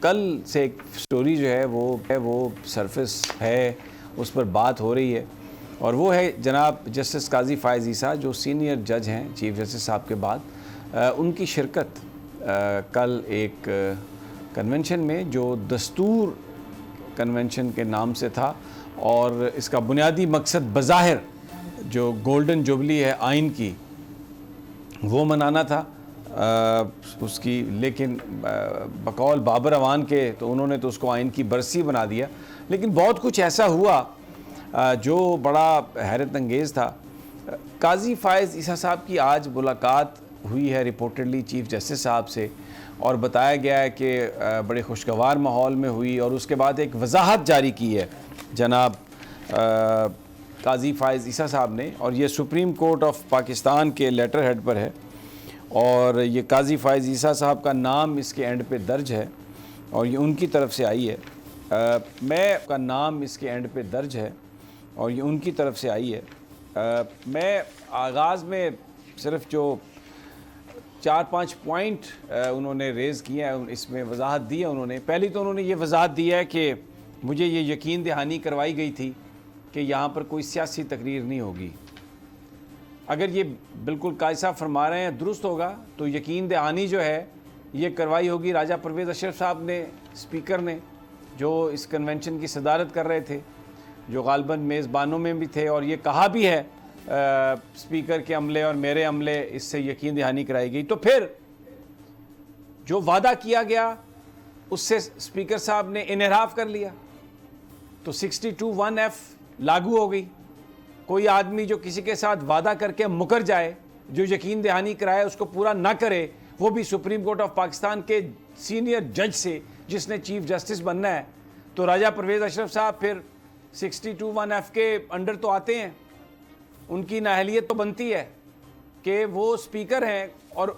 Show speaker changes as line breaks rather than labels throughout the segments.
کل سے ایک سٹوری جو ہے وہ سرفس ہے، اس پر بات ہو رہی ہے، اور وہ ہے جناب جسٹس قاضی فائز عیسیٰ جو سینئر جج ہیں چیف جسٹس صاحب کے بعد، ان کی شرکت کل ایک کنونشن میں جو دستور کنونشن کے نام سے تھا، اور اس کا بنیادی مقصد بظاہر جو گولڈن جوبلی ہے آئین کی وہ منانا تھا اس کی، لیکن بقول بابر اعوان کے تو انہوں نے تو اس کو آئین کی برسی بنا دیا. لیکن بہت کچھ ایسا ہوا جو بڑا حیرت انگیز تھا. قاضی فائز عیسیٰ صاحب کی آج ملاقات ہوئی ہے رپورٹڈلی چیف جسٹس صاحب سے، اور بتایا گیا ہے کہ بڑے خوشگوار ماحول میں ہوئی، اور اس کے بعد ایک وضاحت جاری کی ہے جناب قاضی فائز عیسیٰ صاحب نے، اور یہ سپریم کورٹ آف پاکستان کے لیٹر ہیڈ پر ہے، اور یہ قاضی فائز عیسیٰ صاحب کا نام اس کے اینڈ پہ درج ہے، اور یہ ان کی طرف سے آئی ہے. میں کا نام اس کے اینڈ پہ درج ہے اور یہ ان کی طرف سے آئی ہے. میں آغاز میں صرف جو 4-5 پوائنٹ انہوں نے ریز کیے ہیں اس میں وضاحت دی ہے. پہلی تو انہوں نے یہ وضاحت دی ہے کہ مجھے یہ یقین دہانی کروائی گئی تھی کہ یہاں پر کوئی سیاسی تقریر نہیں ہوگی. اگر یہ بالکل قاضی صاحب فرما رہے ہیں درست ہوگا تو یقین دہانی جو ہے یہ کروائی ہوگی راجہ پرویز اشرف صاحب نے، اسپیکر نے، جو اس کنونشن کی صدارت کر رہے تھے، جو غالباً میزبانوں میں بھی تھے، اور یہ کہا بھی ہے اسپیکر کے عملے اور میرے عملے اس سے یقین دہانی کرائی گئی. تو پھر جو وعدہ کیا گیا اس سے اسپیکر صاحب نے انحراف کر لیا، تو 62(1)(f) لاگو ہو گئی. کوئی آدمی جو کسی کے ساتھ وعدہ کر کے مکر جائے، جو یقین دہانی کرائے اس کو پورا نہ کرے، وہ بھی سپریم کورٹ آف پاکستان کے سینئر جج سے جس نے چیف جسٹس بننا ہے، تو راجہ پرویز اشرف صاحب پھر 62(1)(f) کے انڈر تو آتے ہیں. ان کی نااہلیت تو بنتی ہے کہ وہ اسپیکر ہیں اور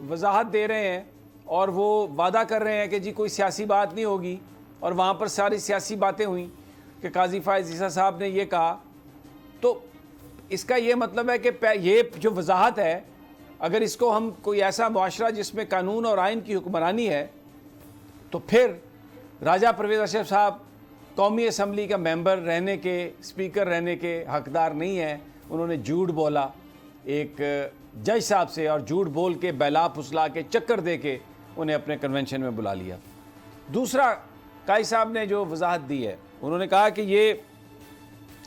وضاحت دے رہے ہیں اور وہ وعدہ کر رہے ہیں کہ جی کوئی سیاسی بات نہیں ہوگی، اور وہاں پر ساری سیاسی باتیں ہوئیں کہ قاضی فائز عیسیٰ صاحب نے یہ کہا. تو اس کا یہ مطلب ہے کہ یہ جو وضاحت ہے، اگر اس کو ہم کوئی ایسا معاشرہ جس میں قانون اور آئین کی حکمرانی ہے، تو پھر راجہ پرویز اشرف صاحب قومی اسمبلی کا ممبر رہنے کے، اسپیکر رہنے کے حقدار نہیں ہیں. انہوں نے جھوٹ بولا ایک جج صاحب سے، اور جھوٹ بول کے بیلا پھسلا کے چکر دے کے انہیں اپنے کنونشن میں بلا لیا. دوسرا قاضی صاحب نے جو وضاحت دی ہے، انہوں نے کہا کہ یہ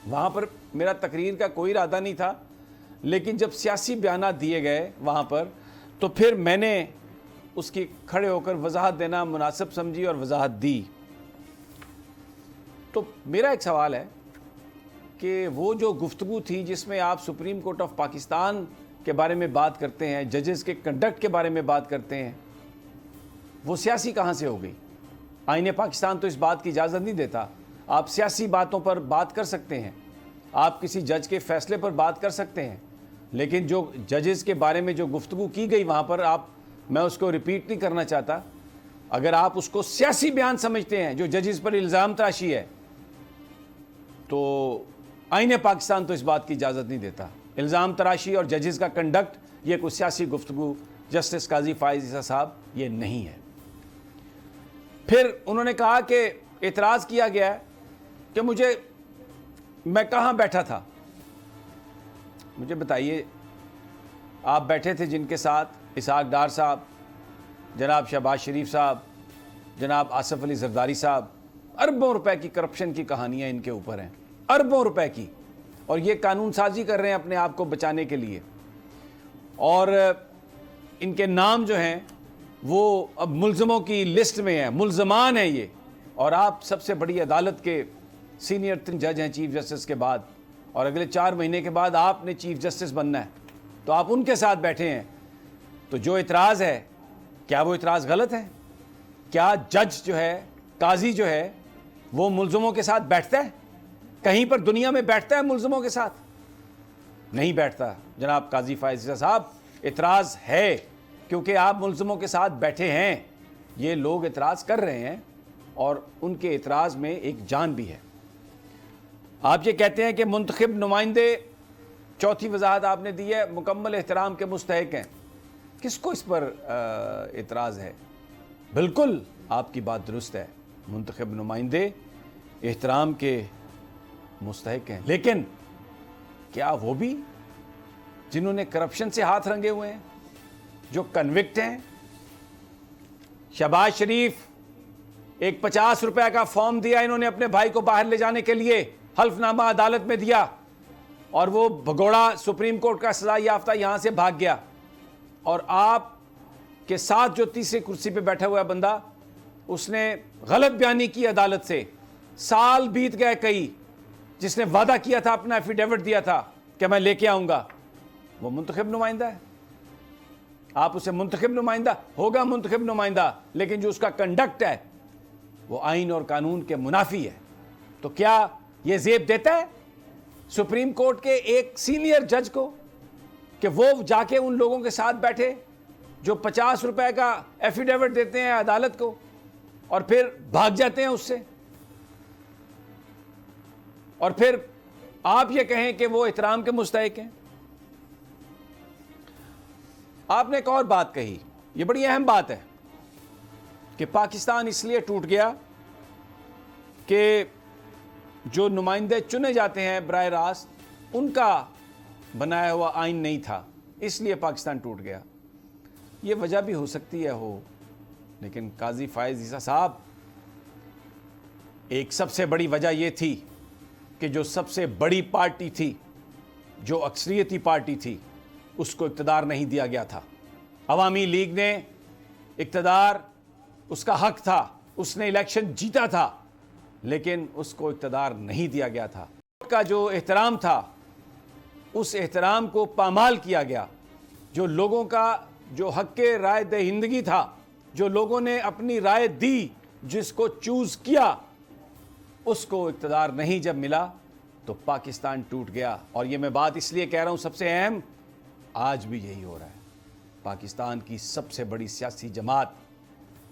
وہاں پر میرا تقریر کا کوئی ارادہ نہیں تھا، لیکن جب سیاسی بیانات دیے گئے وہاں پر تو پھر میں نے اس کی کھڑے ہو کر وضاحت دینا مناسب سمجھی اور وضاحت دی. تو میرا ایک سوال ہے کہ وہ جو گفتگو تھی جس میں آپ سپریم کورٹ آف پاکستان کے بارے میں بات کرتے ہیں، ججز کے کنڈکٹ کے بارے میں بات کرتے ہیں، وہ سیاسی کہاں سے ہو گئی؟ آئین پاکستان تو اس بات کی اجازت نہیں دیتا. آپ سیاسی باتوں پر بات کر سکتے ہیں، آپ کسی جج کے فیصلے پر بات کر سکتے ہیں، لیکن جو ججز کے بارے میں جو گفتگو کی گئی وہاں پر میں اس کو ریپیٹ نہیں کرنا چاہتا. اگر آپ اس کو سیاسی بیان سمجھتے ہیں جو ججز پر الزام تراشی ہے، تو آئین پاکستان تو اس بات کی اجازت نہیں دیتا. الزام تراشی اور ججز کا کنڈکٹ یہ کوئی سیاسی گفتگو جسٹس قاضی فائز عیسیٰ صاحب یہ نہیں ہے. پھر انہوں نے کہا کہ اعتراض کیا گیا ہے کہ میں کہاں بیٹھا تھا. مجھے بتائیے، آپ بیٹھے تھے جن کے ساتھ اسحاق ڈار صاحب، جناب شہباز شریف صاحب، جناب آصف علی زرداری صاحب. اربوں روپے کی کرپشن کی کہانیاں ان کے اوپر ہیں، اربوں روپے کی، اور یہ قانون سازی کر رہے ہیں اپنے آپ کو بچانے کے لیے. اور ان کے نام جو ہیں وہ اب ملزموں کی لسٹ میں ہیں، ملزمان ہیں یہ. اور آپ سب سے بڑی عدالت کے سینئر جج ہیں چیف جسٹس کے بعد، اور اگلے 4 مہینے کے بعد آپ نے چیف جسٹس بننا ہے، تو آپ ان کے ساتھ بیٹھے ہیں. تو جو اعتراض ہے، کیا وہ اعتراض غلط ہے؟ کیا جج جو ہے، قاضی جو ہے، وہ ملزموں کے ساتھ بیٹھتا ہے؟ کہیں پر دنیا میں بیٹھتا ہے ملزموں کے ساتھ؟ نہیں بیٹھتا. جناب قاضی فائز عیسیٰ صاحب، اعتراض ہے کیونکہ آپ ملزموں کے ساتھ بیٹھے ہیں. یہ لوگ اعتراض کر رہے ہیں اور ان کے اعتراض میں ایک جان بھی ہے. آپ یہ کہتے ہیں کہ منتخب نمائندے، چوتھی وضاحت آپ نے دی ہے، مکمل احترام کے مستحق ہیں. کس کو اس پر اعتراض ہے؟ بالکل آپ کی بات درست ہے, منتخب نمائندے احترام کے مستحق ہیں, لیکن کیا وہ بھی جنہوں نے کرپشن سے ہاتھ رنگے ہوئے ہیں, جو کنوکٹ ہیں؟ شہباز شریف ایک 50 روپے کا فارم دیا انہوں نے اپنے بھائی کو باہر لے جانے کے لیے, حلف نامہ عدالت میں دیا, اور وہ بھگوڑا سپریم کورٹ کا سزا یافتہ یہاں سے بھاگ گیا. اور آپ کے ساتھ جو تیسری کرسی پہ بیٹھا ہوا ہے بندہ, اس نے غلط بیانی کی عدالت سے, سال بیت گئے کئی, جس نے وعدہ کیا تھا, اپنا ایفیڈیوٹ دیا تھا کہ میں لے کے آؤں گا, وہ منتخب نمائندہ ہے. آپ اسے منتخب نمائندہ ہوگا, منتخب نمائندہ, لیکن جو اس کا کنڈکٹ ہے وہ آئین اور قانون کے منافی ہے. تو کیا یہ زیب دیتا ہے سپریم کورٹ کے ایک سینئر جج کو کہ وہ جا کے ان لوگوں کے ساتھ بیٹھے جو 50 روپے کا ایفیڈیوٹ دیتے ہیں عدالت کو اور پھر بھاگ جاتے ہیں اس سے, اور پھر آپ یہ کہیں کہ وہ احترام کے مستحق ہیں؟ آپ نے ایک اور بات کہی, یہ بڑی اہم بات ہے, کہ پاکستان اس لیے ٹوٹ گیا کہ جو نمائندے چنے جاتے ہیں براہ راست ان کا بنایا ہوا آئین نہیں تھا, اس لیے پاکستان ٹوٹ گیا. یہ وجہ بھی ہو سکتی ہے ہو, لیکن قاضی فائز عیسیٰ صاحب, ایک سب سے بڑی وجہ یہ تھی کہ جو سب سے بڑی پارٹی تھی, جو اکثریتی پارٹی تھی, اس کو اقتدار نہیں دیا گیا تھا. عوامی لیگ نے اقتدار, اس کا حق تھا, اس نے الیکشن جیتا تھا, لیکن اس کو اقتدار نہیں دیا گیا تھا. کا جو احترام تھا اس احترام کو پامال کیا گیا. جو لوگوں کا جو حق رائے دہندگی تھا, جو لوگوں نے اپنی رائے دی, جس کو چوز کیا, اس کو اقتدار نہیں جب ملا تو پاکستان ٹوٹ گیا. اور یہ میں بات اس لیے کہہ رہا ہوں, سب سے اہم, آج بھی یہی ہو رہا ہے. پاکستان کی سب سے بڑی سیاسی جماعت,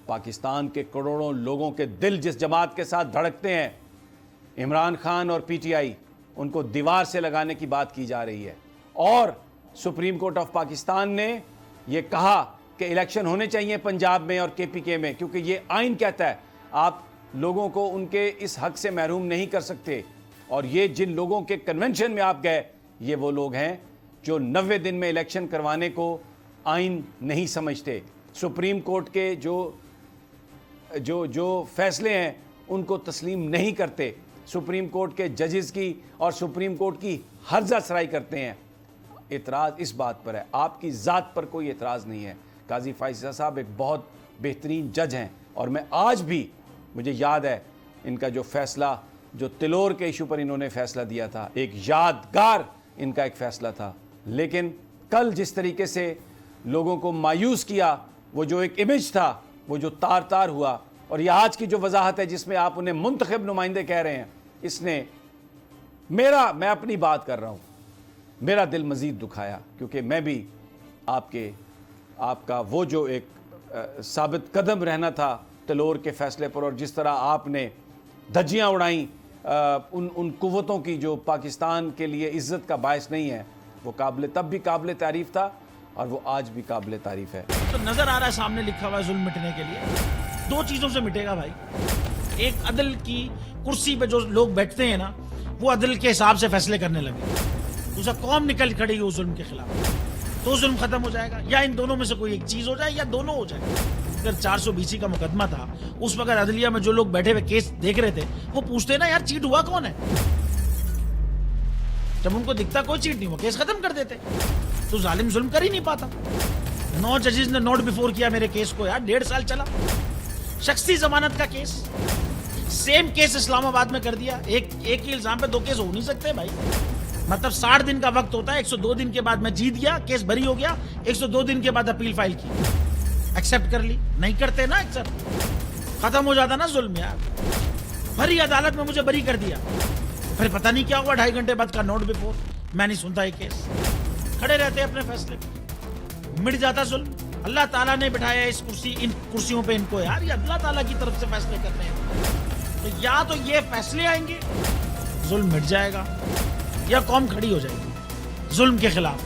پاکستان کے کروڑوں لوگوں کے دل جس جماعت کے ساتھ دھڑکتے ہیں, عمران خان اور پی ٹی آئی, ان کو دیوار سے لگانے کی بات کی جا رہی ہے. اور سپریم کورٹ آف پاکستان نے یہ کہا کہ الیکشن ہونے چاہیے پنجاب میں اور کے پی کے میں, کیونکہ یہ آئین کہتا ہے آپ لوگوں کو ان کے اس حق سے محروم نہیں کر سکتے. اور یہ جن لوگوں کے کنونشن میں آپ گئے, یہ وہ لوگ ہیں جو 90 دن میں الیکشن کروانے کو آئین نہیں سمجھتے. سپریم کورٹ کے جو فیصلے ہیں ان کو تسلیم نہیں کرتے, سپریم کورٹ کے ججز کی اور سپریم کورٹ کی ہرزہ سرائی کرتے ہیں. اعتراض اس بات پر ہے, آپ کی ذات پر کوئی اعتراض نہیں ہے. قاضی فائز عیسیٰ صاحب ایک بہت بہترین جج ہیں, اور میں آج بھی, مجھے یاد ہے ان کا جو فیصلہ, جو تلور کے ایشو پر انہوں نے فیصلہ دیا تھا, ایک یادگار ان کا ایک فیصلہ تھا. لیکن کل جس طریقے سے لوگوں کو مایوس کیا, وہ جو ایک امیج تھا وہ جو تار تار ہوا, اور یہ آج کی جو وضاحت ہے جس میں آپ انہیں منتخب نمائندے کہہ رہے ہیں, اس نے میں اپنی بات کر رہا ہوں, میرا دل مزید دکھایا. کیونکہ میں بھی آپ کا وہ جو ایک ثابت قدم رہنا تھا تلور کے فیصلے پر, اور جس طرح آپ نے دھجیاں اڑائیں ان قوتوں کی جو پاکستان کے لیے عزت کا باعث نہیں ہے, وہ تب بھی قابل تعریف تھا اور وہ آج بھی قابل تعریف ہے.
تو نظر آ رہا ہے سامنے لکھا ہوا ہے ظلم مٹنے کے لیے. 2 چیزوں سے مٹے گا بھائی. ایک, عدل کی کرسی پہ جو لوگ بیٹھتے ہیں نا, وہ عدل کے حساب سے فیصلے کرنے لگے. دوسرا, قوم نکل کھڑی ہو ظلم کے خلاف, تو ظلم ختم ہو جائے گا. یا ان دونوں میں سے کوئی ایک چیز ہو جائے, یا دونوں ہو جائے. اگر 420 کا مقدمہ تھا, اس وقت عدلیہ میں جو لوگ بیٹھے ہوئے کیس دیکھ رہے تھے, وہ پوچھتے نا یار چیٹ ہوا کون ہے. جب ان کو دکھتا کوئی چیٹ نہیں ہوا, کیس ختم کر دیتے. تو ظالم ظلم کر ہی نہیں پاتا. 9 ججز نے نوٹ بیفور کیا میرے کیس کو, یار 1.5 سال چلا. شخصی ضمانت کا کیس, سیم کیس اسلام آباد میں کر دیا. ایک ہی الزام پہ 2 کیس ہو نہیں سکتے بھائی. مطلب 60 دن کا وقت ہوتا ہے, 102 دن کے بعد میں جیت گیا, کیس بری ہو گیا, 102 دن کے بعد اپیل فائل کی, ایکسپٹ کر لی. نہیں کرتے نا ایکسپٹ, ختم ہو جاتا نا ظلم. یار بھری عدالت میں مجھے بری کر دیا, پھر پتہ نہیں کیا ہوا, 2.5 گھنٹے بعد کا نوٹ بیفور, میں نہیں سنتا یہ کیس. کھڑے رہتے اپنے فیصلے پہ, مٹ جاتا ظلم. اللہ تعالیٰ نے بٹھایا ان کرسیوں پہ ان کو, یار یہ اللہ تعالیٰ کی طرف سے فیصلے کرنے ہیں. تو یا تو یہ فیصلے آئیں گے, ظلم مٹ جائے گا, یا قوم کھڑی ہو جائے گی ظلم کے خلاف.